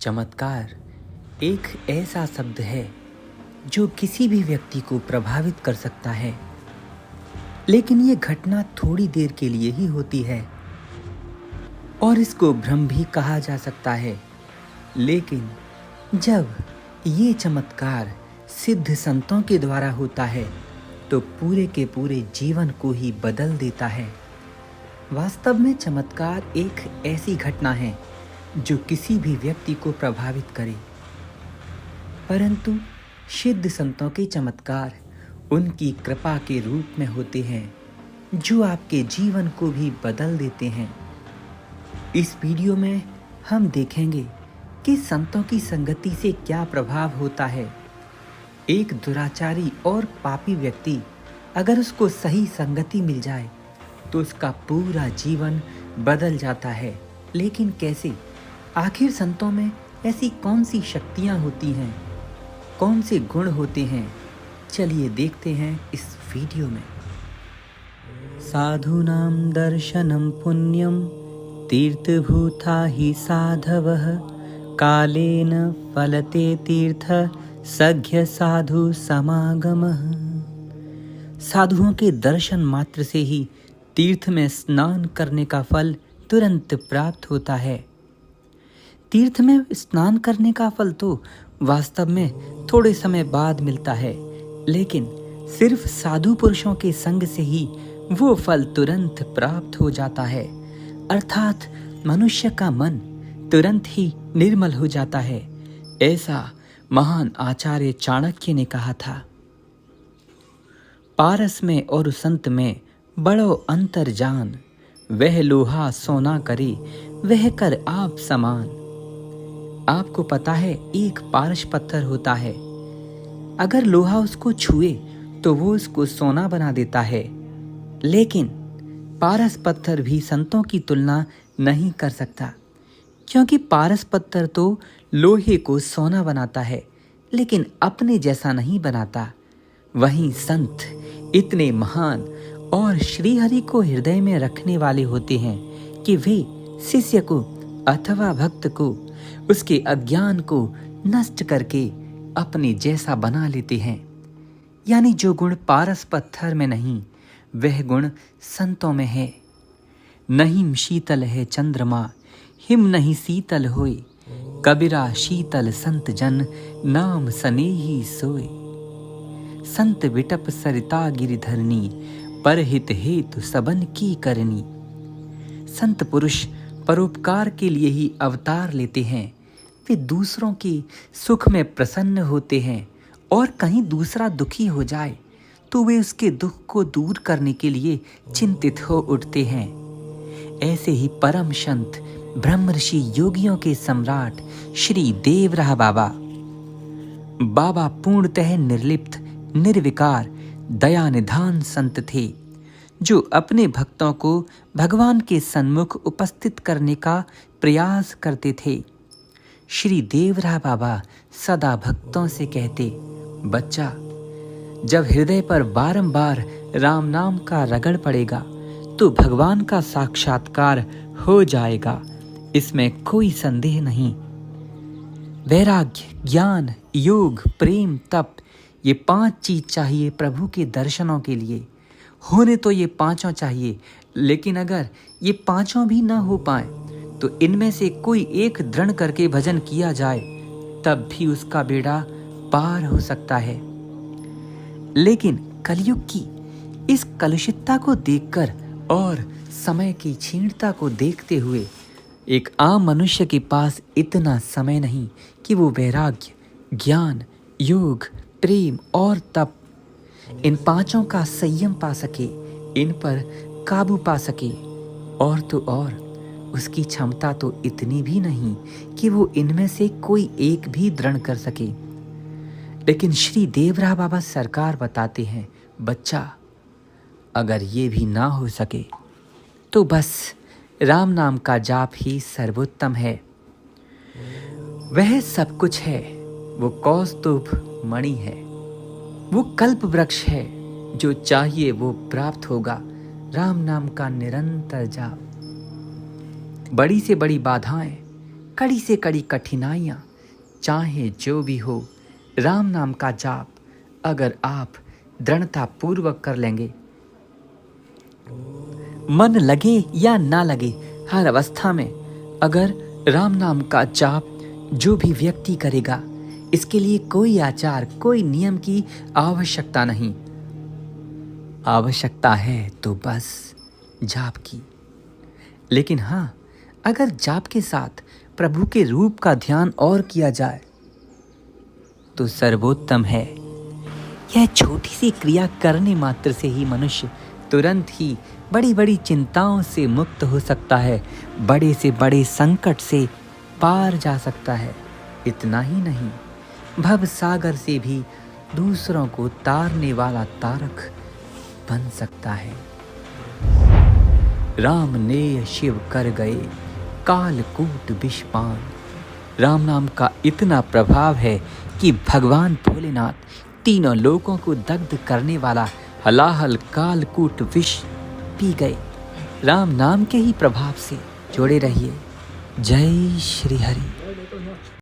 चमत्कार एक ऐसा शब्द है जो किसी भी व्यक्ति को प्रभावित कर सकता है, लेकिन ये घटना थोड़ी देर के लिए ही होती है और इसको भ्रम भी कहा जा सकता है। लेकिन जब ये चमत्कार सिद्ध संतों के द्वारा होता है तो पूरे के पूरे जीवन को ही बदल देता है। वास्तव में चमत्कार एक ऐसी घटना है जो किसी भी व्यक्ति को प्रभावित करे, परंतु सिद्ध संतों के चमत्कार उनकी कृपा के रूप में होते हैं जो आपके जीवन को भी बदल देते हैं। इस वीडियो में हम देखेंगे कि संतों की संगति से क्या प्रभाव होता है। एक दुराचारी और पापी व्यक्ति अगर उसको सही संगति मिल जाए तो उसका पूरा जीवन बदल जाता है। लेकिन कैसे? आखिर संतों में ऐसी कौन सी शक्तियाँ होती हैं, कौन से गुण होते हैं? चलिए देखते हैं इस वीडियो में। साधूनां दर्शनं पुण्यं तीर्थभूता हि साधवः कालेन फलते तीर्थ सघ्य साधु समागमः। साधुओं के दर्शन मात्र से ही तीर्थ में स्नान करने का फल तुरंत प्राप्त होता है। तीर्थ में स्नान करने का फल तो वास्तव में थोड़े समय बाद मिलता है, लेकिन सिर्फ साधु पुरुषों के संग से ही वो फल तुरंत प्राप्त हो जाता है। अर्थात मनुष्य का मन तुरंत ही निर्मल हो जाता है। ऐसा महान आचार्य चाणक्य ने कहा था, पारस में और संत में बड़ो अंतर जान, वह लोहा सोना करे वह कर आप समान। आपको पता है एक पारस पत्थर होता है, अगर लोहा उसको छुए तो वो उसको सोना बना देता है, लेकिन पारस पत्थर भी संतों की तुलना नहीं कर सकता, क्योंकि पारस पत्थर तो लोहे को सोना बनाता है लेकिन अपने जैसा नहीं बनाता। वहीं संत इतने महान और श्रीहरि को हृदय में रखने वाले होते हैं कि वे शिष्य को अथवा भक्त को उसके अज्ञान को नष्ट करके अपने जैसा बना लेते हैं। यानी जो गुण पारस पत्थर में नहीं, वह गुण संतों में है। नहीं शीतल है चंद्रमा, हिम नहीं शीतल होए, कबीरा शीतल संत जन, नाम सनेही सोए। संत विटप सरिता गिरिधरनी, परहित हेतु सबन की करनी। संत पुरुष परोपकार के लिए ही अवतार लेते हैं। वे दूसरों के सुख में प्रसन्न होते हैं और कहीं दूसरा दुखी हो जाए तो वे उसके दुख को दूर करने के लिए चिंतित हो उठते हैं। ऐसे ही परम संत ब्रह्मर्षि योगियों के सम्राट श्री देवराह बाबा पूर्णतः निर्लिप्त निर्विकार दया निधान संत थे, जो अपने भक्तों को भगवान के सन्मुख उपस्थित करने का प्रयास करते थे। श्री देवराह बाबा सदा भक्तों से कहते, बच्चा, जब हृदय पर बारंबार राम नाम का रगड़ पड़ेगा तो भगवान का साक्षात्कार हो जाएगा, इसमें कोई संदेह नहीं। वैराग्य, ज्ञान, योग, प्रेम, तप, ये 5 चीज चाहिए प्रभु के दर्शनों के लिए। होने तो ये 5 चाहिए, लेकिन अगर ये 5 भी ना हो पाए तो इनमें से कोई एक दृढ़ करके भजन किया जाए तब भी उसका बेड़ा पार हो सकता है। लेकिन कलयुग की इस कलुषितता को देखकर और समय की क्षीणता को देखते हुए एक आम मनुष्य के पास इतना समय नहीं कि वो वैराग्य, ज्ञान, योग, प्रेम और तप, इन 5 का संयम पा सके, इन पर काबू पा सके। और तो और उसकी क्षमता तो इतनी भी नहीं कि वो इनमें से कोई एक भी दृढ़ कर सके। लेकिन श्री देवराह बाबा सरकार बताते हैं, बच्चा, अगर ये भी ना हो सके तो बस राम नाम का जाप ही सर्वोत्तम है। वह सब कुछ है, वो कौस्तुभ मणि है, वो कल्प वृक्ष है, जो चाहिए वो प्राप्त होगा। राम नाम का निरंतर जाप। बड़ी से बड़ी बाधाएं कड़ी से कड़ी कठिनाइयाँ, चाहे जो भी हो, राम नाम का जाप अगर आप दृढ़ता पूर्वक कर लेंगे, मन लगे या ना लगे, हर अवस्था में अगर राम नाम का जाप जो भी व्यक्ति करेगा, इसके लिए कोई आचार, कोई नियम की आवश्यकता नहीं। आवश्यकता है तो बस जाप की। लेकिन हाँ, अगर जाप के साथ प्रभु के रूप का ध्यान और किया जाए तो सर्वोत्तम है। यह छोटी सी क्रिया करने मात्र से ही मनुष्य तुरंत ही बड़ी बड़ी चिंताओं से मुक्त हो सकता है, बड़े से बड़े संकट से पार जा सकता है। इतना ही नहीं, भव सागर से भी दूसरों को तारने वाला तारक बन सकता है। राम ने शिव कर गए कालकूट विषपान। राम नाम का इतना प्रभाव है कि भगवान भोलेनाथ तीनों लोकों को दग्ध करने वाला हलाहल कालकूट विष पी गए। राम नाम के ही प्रभाव से जुड़े रहिए। जय श्री हरि।